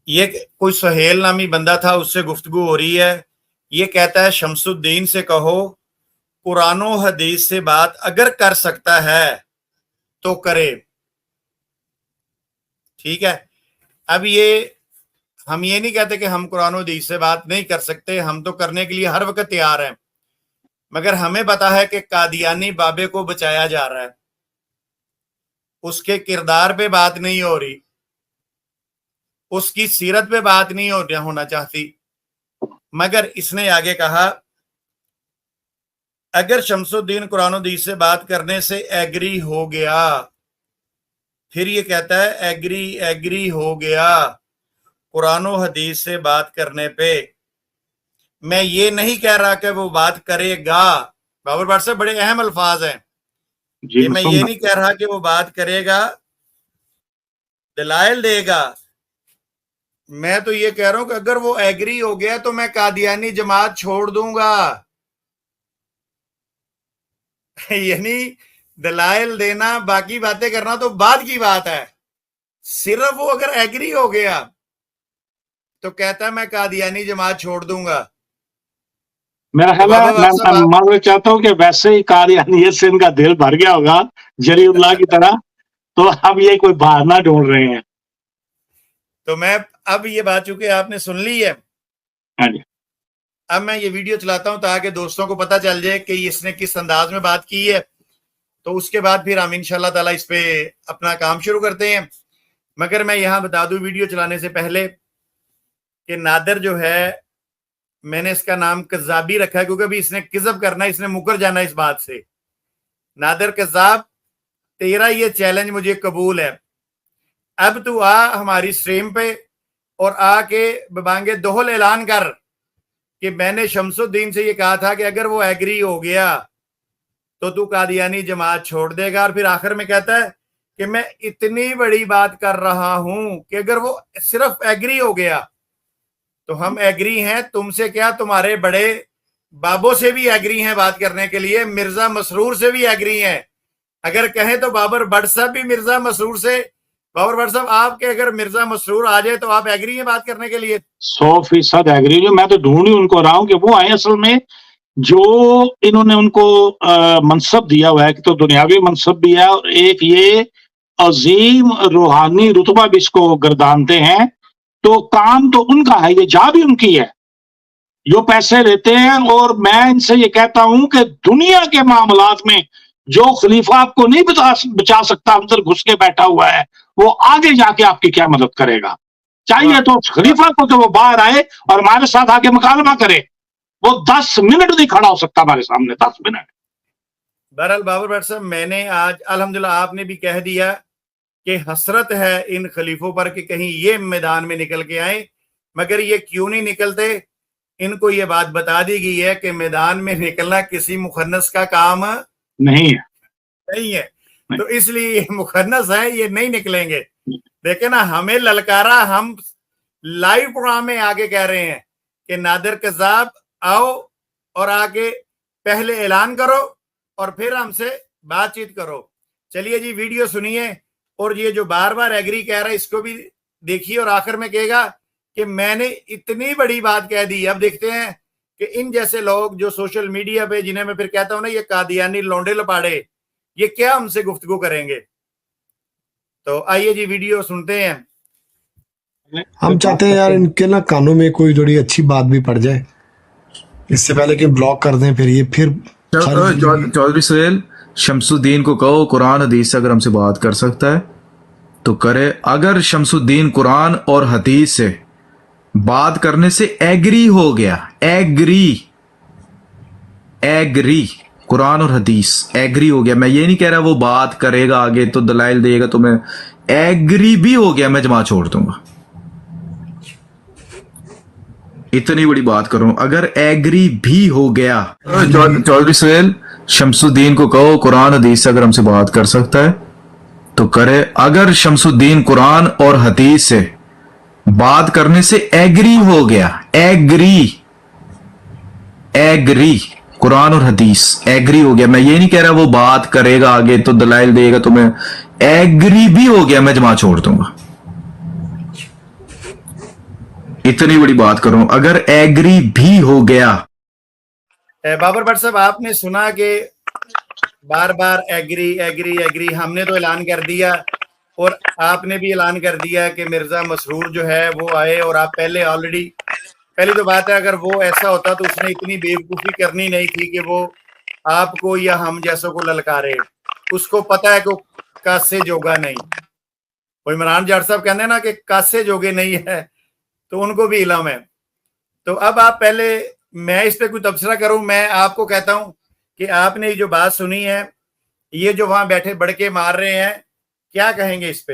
ये कोई सुहेल नामी बंदा था, उससे गुफ्तगू हो रही है। ये कहता है शमसुद्दीन से कहो कुरान और हदीस से बात अगर कर सकता है तो करे। ठीक है, अब ये हम ये नहीं कहते कि हम कुरान और हदीस से बात नहीं कर सकते, हम तो करने के लिए हर वक्त तैयार हैं, मगर हमें पता है कि कादियानी बाबे को बचाया जा रहा है, उसके किरदार पे बात नहीं हो रही, उसकी सीरत पे बात नहीं होना चाहती। मगर इसने आगे कहा अगर शमसुद्दीन कुरान और हदीस से बात करने से एग्री हो गया, फिर ये कहता है एग्री हो गया कुरान और हदीस से बात करने पे। मैं ये नहीं कह रहा कि वो बात करेगा, बाबर भाट साहब बड़े अहम अल्फाज हैं कि मैं ये नहीं कह रहा कि वो बात करेगा, दलाइल देगा। मैं तो ये कह रहा हूं कि अगर वो एग्री हो गया तो मैं कादियानी जमात छोड़ दूंगा। यानी दलाइल देना, बाकी बातें करना तो बाद की बात है, सिर्फ वो अगर एग्री हो गया तो कहता है मैं कादियानी जमात छोड़ दूंगा। मेरा ख्याल है मैं मानना चाहता हूँ कि वैसे ही कादियानियत से इनका दिल भर गया होगा जरीउल्लाह की तरह, तो अब ये कोई बहाना ढूंढ रहे हैं। तो मैं अब ये बात चूंकि आपने सुन ली है, हाँ जी, अब मैं ये वीडियो चलाता हूं ताकि दोस्तों को पता चल जाए कि इसने किस अंदाज में बात की है, तो उसके बाद फिर हम इंशाल्लाह ताला इस पे अपना काम शुरू करते हैं। मगर मैं यहां बता दूं वीडियो चलाने से पहले कि नादिर जो है, मैंने इसका नाम कज़्ज़ाबी रखा है क्योंकि अभी इसने किज़ब करना, इसने मुकर जाना इस बात से। नादिर कज़्ज़ाब, तेरा ये चैलेंज मुझे कबूल है, अब तू आ हमारी स्ट्रीम पे और आके बबांगे दोहल ऐलान कर कि मैंने शमसुद्दीन से ये कहा था कि अगर वो एग्री हो गया तो तू कादियानी जमात छोड़ देगा। और फिर आखिर में कहता है कि मैं इतनी बड़ी बात कर रहा हूं कि अगर वो सिर्फ एग्री हो गया तो हम एग्री हैं, तुमसे क्या, तुम्हारे बड़े बाबों से भी एग्री हैं बात करने के लिए, मिर्जा मसरूर से भी एग्री हैं, अगर कहें तो बाबर भट्ट साहब भी मिर्जा मसरूर से। बाबर भट्ट साहब आपके अगर मिर्जा मसरूर आ जाए तो आप एग्री हैं बात करने के लिए? 100% एग्री। जो मैं तो ढूंढ ही उनको रहा हूं कि वो आए असल में, जो इन्होंने उनको मनसब दिया हुआ है कि तो दुनियावी मनसब भी है और एक ये अजीम रूहानी रुतबा भी इसको गर्दानते हैं, तो काम तो उनका है, ये जा भी उनकी है, जो पैसे लेते हैं। और मैं इनसे ये कहता हूं कि दुनिया के मामलात में जो खलीफा आपको नहीं बचा सकता, अंदर घुस के बैठा हुआ है, वो आगे जाके आपकी क्या मदद करेगा। चाहिए तो खलीफा को कि वो बाहर आए और हमारे साथ आके मुकालमा करे, वो 10 मिनट नहीं खड़ा हो सकता हमारे सामने, 10 मिनट। बहरहाल बाबर भट्ट साहब, मैंने आज अल्हम्दुलिल्लाह आपने भी कह दिया कि हसरत है इन खलीफों पर कि कहीं ये मैदान में निकल के आए, मगर ये क्यों नहीं निकलते। इनको ये बात बता दी गई है कि मैदान में निकलना किसी मुखन्नस का काम नहीं है, नहीं। तो इसलिए ये मुखन्नस है, ये नहीं निकलेंगे। देखे ना, हमें ललकारा, हम लाइव प्रोग्राम में आगे कह रहे हैं कि नादिर कज़्ज़ाब आओ और आके पहले ऐलान करो और फिर हमसे बातचीत करो। चलिए जी, वीडियो सुनिए और ये जो बार बार एग्री कह रहा है इसको भी देखिए, और आखिर में कहेगा कि मैंने इतनी बड़ी बात कह दी। अब देखते हैं कि इन जैसे लोग जो सोशल मीडिया पे, जिन्हें मैं फिर कहता हूं ना ये कादियानी लौंडे लपाड़े, ये क्या हमसे गुफ्तगू करेंगे। तो आइए जी वीडियो सुनते हैं। हम चाहते हैं यार इनके ना कानों में कोई थोड़ी अच्छी बात भी पड़ जाए, इससे पहले कि ब्लॉक कर दें फिर ये फिर। चौधरी सुहेल, शमसुद्दीन को कहो कुरान हदीस से अगर हमसे बात कर सकता है तो करे। अगर शमसुद्दीन कुरान और हदीस से बात करने से एग्री हो गया, एग्री कुरान और हदीस एग्री हो गया, मैं ये नहीं कह रहा वो बात करेगा आगे तो दलाइल देगा, तो मैं एग्री भी हो गया, मैं जमात छोड़ दूंगा। इतनी बड़ी बात करूं, अगर एग्री भी हो गया। चौधरी सुहेल, शमसुद्दीन को कहो कुरान हदीस से अगर हमसे बात कर सकता है तो करे। अगर शमसुद्दीन कुरान और हदीस से बात करने से एग्री हो गया, एग्री कुरान और हदीस एग्री हो गया, मैं ये नहीं कह रहा वो बात करेगा आगे तो दलाइल देगा, तो मैं एग्री भी हो गया, मैं जमात छोड़ दूंगा। इतनी बड़ी बात कर रहा हूं, अगर एग्री भी हो गया, बाबर भट्ट साहब, आपने सुना कि बार बार एग्री एग्री एग्री, हमने तो ऐलान कर दिया और आपने भी ऐलान कर दिया कि मिर्जा मसरूर जो है वो आए, और आप पहले ऑलरेडी, पहली तो बात है अगर वो ऐसा होता तो उसने इतनी बेवकूफ़ी करनी नहीं थी कि वो आपको या हम जैसों को ललकारे। उसको पता है कि कासे जोगा नहीं। वो इमरान जाट साहब कहते हैं ना कि कासे जोगे नहीं है, तो उनको भी इलम है। तो अब आप पहले, मैं इस पे कोई तबसरा करूं, मैं आपको कहता हूं कि आपने जो बात सुनी है, ये जो वहां बैठे बड़के मार रहे हैं, क्या कहेंगे इस पे?